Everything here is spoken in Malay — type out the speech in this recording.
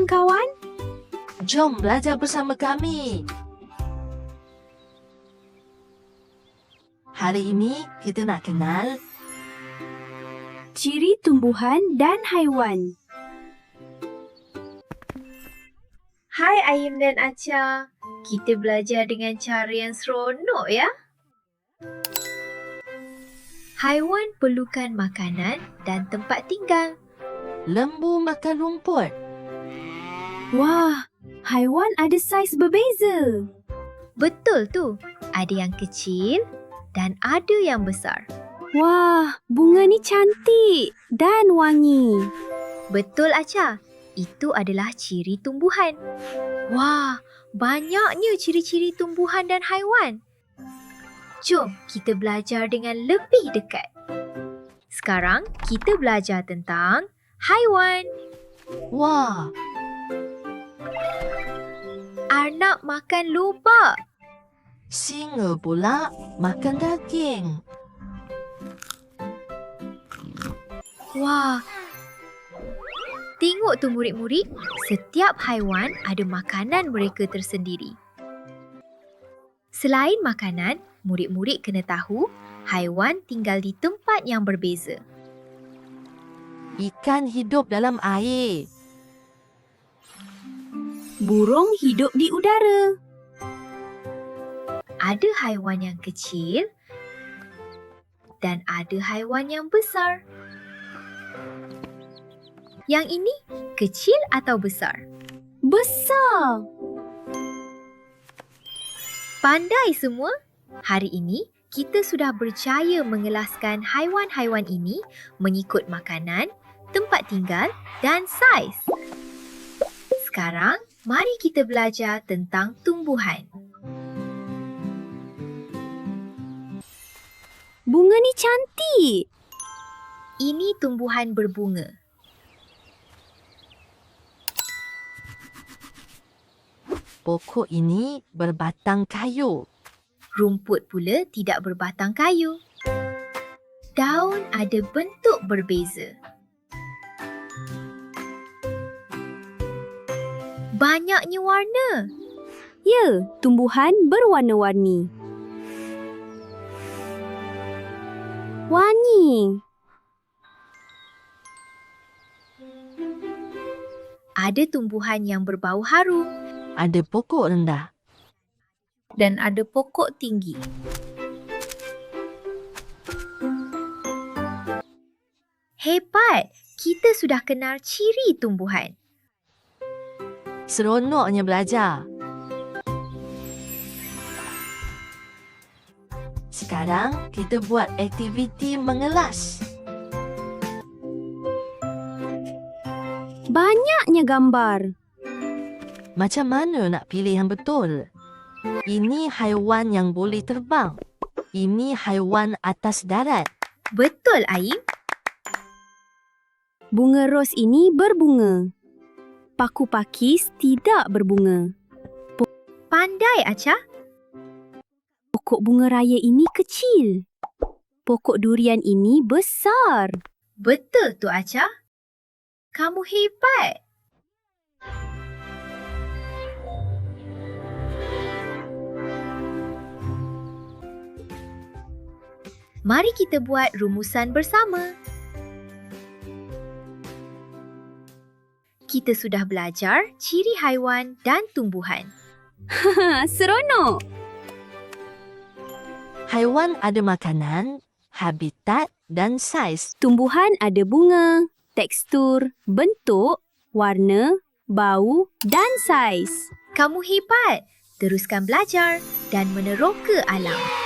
kawan-kawan? Jom belajar bersama kami. Hari ini kita nak kenal Ciri tumbuhan dan haiwan. Hai Aim dan Acha. Kita belajar dengan cara yang seronok ya. Haiwan perlukan makanan dan tempat tinggal. lembu makan rumput. Wah, haiwan ada saiz berbeza. Betul tu. Ada yang kecil dan ada yang besar. Wah, bunga ni cantik dan wangi. Betul Acha. Itu adalah ciri tumbuhan. Wah, banyaknya ciri-ciri tumbuhan dan haiwan. Jom kita belajar dengan lebih dekat. Sekarang kita belajar tentang haiwan. Wah, Arnab makan lobak. singa pula makan daging. Wah. Tengok tu murid-murid, setiap haiwan ada makanan mereka tersendiri. Selain makanan, murid-murid kena tahu haiwan tinggal di tempat yang berbeza. Ikan hidup dalam air. Burung hidup di udara. Ada haiwan yang kecil dan ada haiwan yang besar. Yang ini kecil atau besar? Besar. Pandai semua? Hari ini kita sudah berjaya mengelaskan haiwan-haiwan ini mengikut makanan, tempat tinggal dan saiz. Sekarang, mari kita belajar tentang tumbuhan. Bunga ni cantik. Ini tumbuhan berbunga. Pokok ini berbatang kayu. Rumput pula tidak berbatang kayu. Daun ada bentuk berbeza. Banyaknya warna. Ya, tumbuhan berwarna-warni. Wangi. Ada tumbuhan yang berbau harum Ada pokok rendah. dan ada pokok tinggi. Hebat! Kita sudah kenal ciri tumbuhan. Seronoknya belajar. Sekarang kita buat aktiviti mengelas. Banyaknya gambar. Macam mana nak pilih yang betul? Ini haiwan yang boleh terbang. Ini haiwan atas darat. Betul, Aim. Bunga ros ini berbunga. Paku pakis tidak berbunga. Pandai, Acha. Pokok bunga raya ini kecil. Pokok durian ini besar. Betul tu, Acha. Kamu hebat. Mari kita buat rumusan bersama. Kita sudah belajar ciri haiwan dan tumbuhan. Seronok. Haiwan ada makanan, habitat dan saiz. Tumbuhan ada bunga, tekstur, bentuk, warna, bau dan saiz. Kamu hebat. Teruskan belajar dan meneroka alam.